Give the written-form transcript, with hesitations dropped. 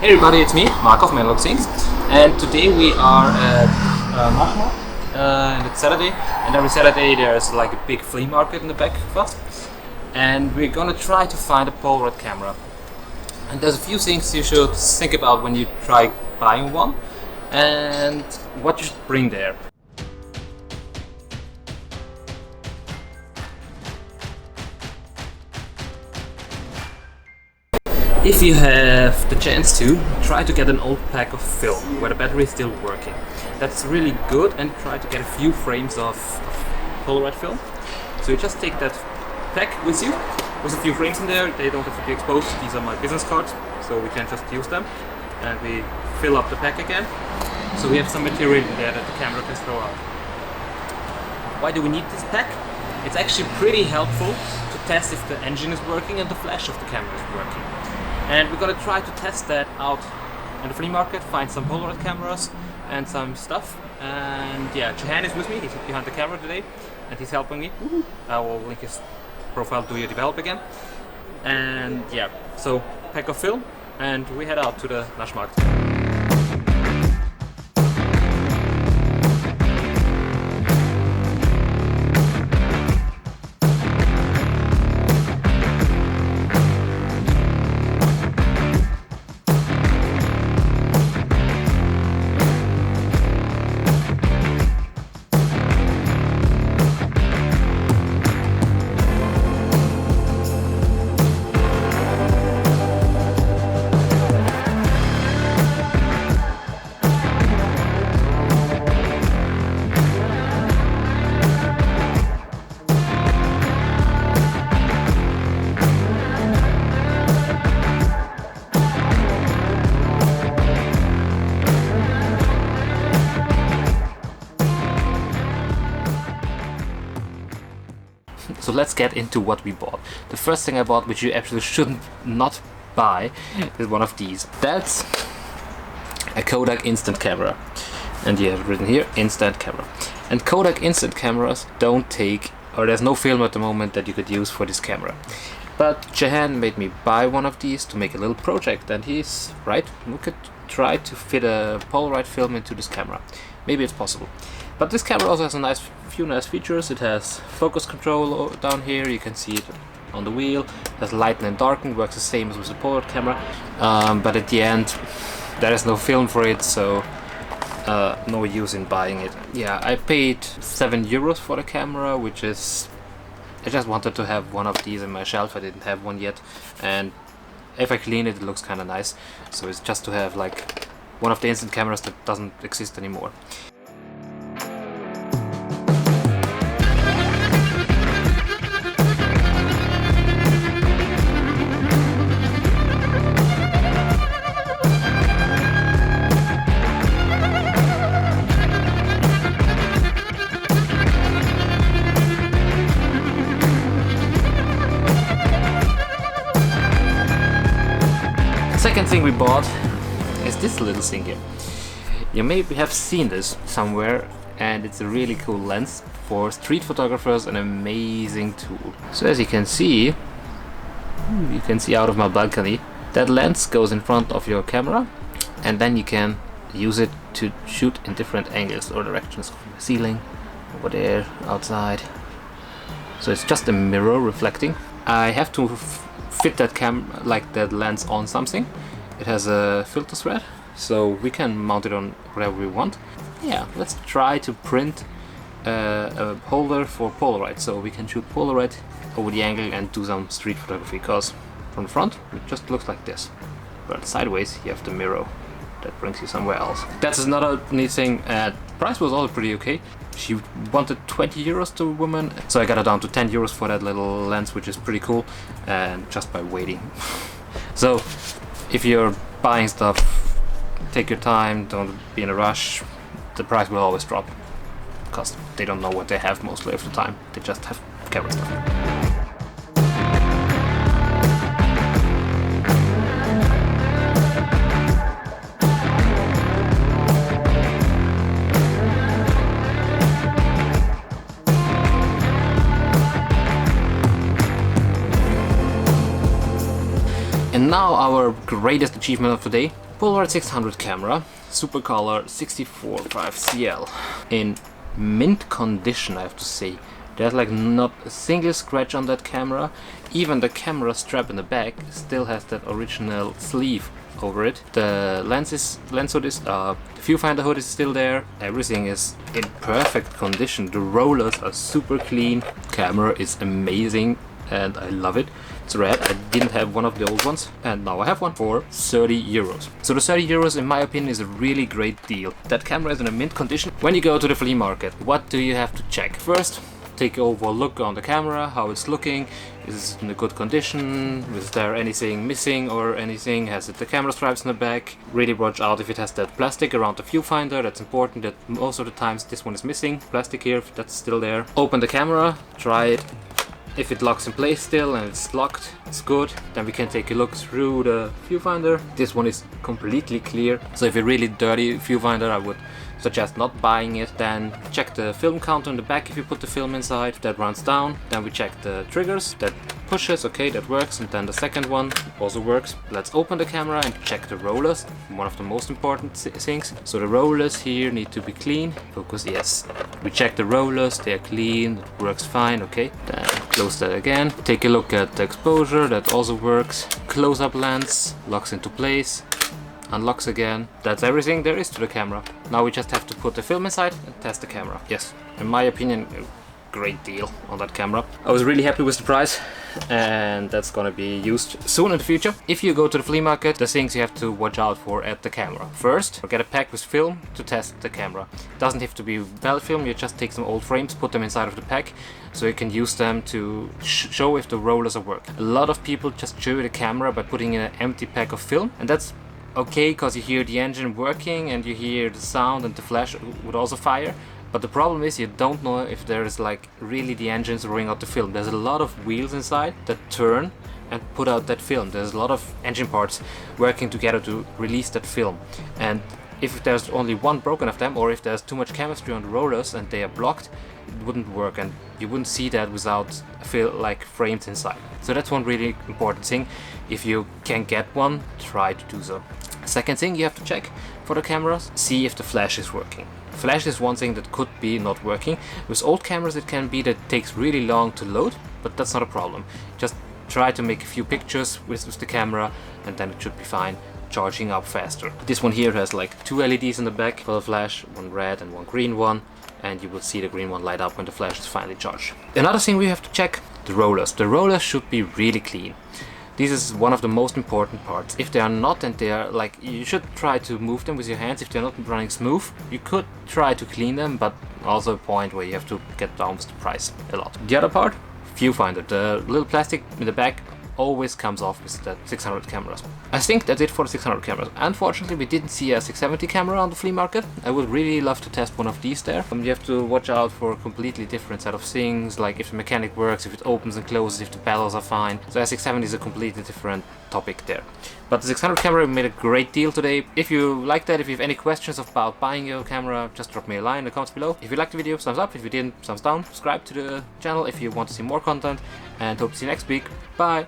Hey everybody, it's me, Mark of Manlog Things, and today we are at Naschmarkt, and it's Saturday, and every Saturday there's like a big flea market in the back of us, and we're gonna try to find a Polaroid camera. And there's a few things you should think about when you try buying one, and what you should bring there. If you have the chance to, try to get an old pack of film where the battery is still working. That's really good, and try to get a few frames of Polaroid film. So you just take that pack with you, with a few frames in there. They don't have to be exposed. These are my business cards, so we can just use them. And we fill up the pack again. So we have some material in there that the camera can throw out. Why do we need this pack? It's actually pretty helpful to test if the engine is working and the flash of the camera is working. And we're gonna try to test that out in the flea market, find some Polaroid cameras and some stuff. And yeah, Jahan is with me, he's behind the camera today, and he's helping me. I will link his profile to your develop again. And yeah, so pack of film, and we head out to the Naschmarkt. So let's get into what we bought. The first thing I bought, which you absolutely shouldn't not buy, is one of these. That's a Kodak instant camera. And you have it written here, instant camera. And Kodak instant cameras don't take, or there's no film at the moment that you could use for this camera. But Jahan made me buy one of these to make a little project, and he's right, we could try to fit a Polaroid film into this camera. Maybe it's possible. But this camera also has a few nice features. It has focus control down here, you can see it on the wheel. It has lighten and darken, works the same as with the Polaroid camera. But at the end, there is no film for it, so no use in buying it. Yeah, I paid €7 for the camera, which is... I just wanted to have one of these in my shelf. I didn't have one yet, and if I clean it, it looks kind of nice. So it's just to have like one of the instant cameras that doesn't exist anymore. Second thing we bought is this little thing here. You maybe have seen this somewhere, and it's a really cool lens for street photographers, an amazing tool. So as you can see out of my balcony, that lens goes in front of your camera, and then you can use it to shoot in different angles or directions, on the ceiling, over there, outside. So it's just a mirror reflecting. I have to fit that that lens on something. It has a filter thread, so we can mount it on whatever we want. Yeah, let's try to print a holder for Polaroid, so we can shoot Polaroid over the angle and do some street photography, because from the front it just looks like this, but sideways you have the mirror that brings you somewhere else. That's another neat thing. Price was also pretty okay. She wanted €20 to a woman, so I got it down to €10 for that little lens, which is pretty cool, and just by waiting. So if you're buying stuff, take your time, don't be in a rush. The price will always drop, because they don't know what they have mostly of the time. They just have camera stuff. now our greatest achievement of today. Polaroid 600 camera, super color 64.5 CL. In mint condition, I have to say. There's like not a single scratch on that camera. Even the camera strap in the back still has that original sleeve over it. The lens hood is, the viewfinder hood is still there. Everything is in perfect condition. The rollers are super clean. Camera is amazing and I love it. It's red. I didn't have one of the old ones and now I have one for 30 euros. So the 30 euros in my opinion is a really great deal. That camera is in a mint condition. When you go to the flea market, what do you have to check? First, take an overall look on the camera, how it's looking. Is it in a good condition? Is there anything missing or anything? Has it the camera stripes in the back? Really watch out if it has that plastic around the viewfinder. That's important. That most of the times this one is missing. Plastic here, if that's still there. Open the camera, try it. If it locks in place still and it's locked, it's good. Then we can take a look through the viewfinder. This one is completely clear. So if you're really dirty viewfinder, I would suggest not buying it. Then check the film count on the back if you put the film inside. That runs down. Then we check the triggers. That pushes, okay, that works. And then the second one also works. Let's open the camera and check the rollers. One of the most important things. So the rollers here need to be clean. Focus, yes. We check the rollers, they are clean, it works fine, okay. Then close that again. Take a look at the exposure, that also works. Close-up lens, locks into place. Unlocks again. That's everything there is to the camera. Now we just have to put the film inside and test the camera. Yes, in my opinion, a great deal on that camera. I was really happy with the price and that's gonna be used soon in the future. If you go to the flea market, the things you have to watch out for at the camera. First, get a pack with film to test the camera. It doesn't have to be valid film, you just take some old frames, put them inside of the pack so you can use them to show if the rollers are working. A lot of people just show the camera by putting in an empty pack of film, and that's okay because you hear the engine working and you hear the sound and the flash would also fire. But the problem is you don't know if there is like really the engines rolling out the film. There's a lot of wheels inside that turn and put out that film. There's a lot of engine parts working together to release that film. And if there's only one broken of them, or if there's too much chemistry on the rollers and they are blocked, it wouldn't work and you wouldn't see that without like frames inside. So that's one really important thing. If you can get one, try to do so. Second thing you have to check for the cameras, see if the flash is working. Flash is one thing that could be not working. With old cameras it can be that it takes really long to load, but that's not a problem. Just try to make a few pictures with the camera and then it should be fine, charging up faster. This one here has like two LEDs in the back for the flash, one red and one green one, and you will see the green one light up when the flash is finally charged. Another thing we have to check, the rollers. The rollers should be really clean. This is one of the most important parts. If they are not, and they are like, you should try to move them with your hands. If they're not running smooth, you could try to clean them, but also a point where you have to get down with the price a lot. The other part, viewfinder. The little plastic in the back always comes off with the 600 cameras. I think that's it for the 600 cameras. Unfortunately, we didn't see a 670 camera on the flea market. I would really love to test one of these there. You have to watch out for a completely different set of things, like if the mechanic works, if it opens and closes, if the pedals are fine. So a 670 is a completely different topic there. But the 600 camera made a great deal today. If you like that, if you have any questions about buying your camera, just drop me a line in the comments below. If you liked the video, thumbs up. If you didn't, thumbs down. Subscribe to the channel if you want to see more content. And hope to see you next week. Bye!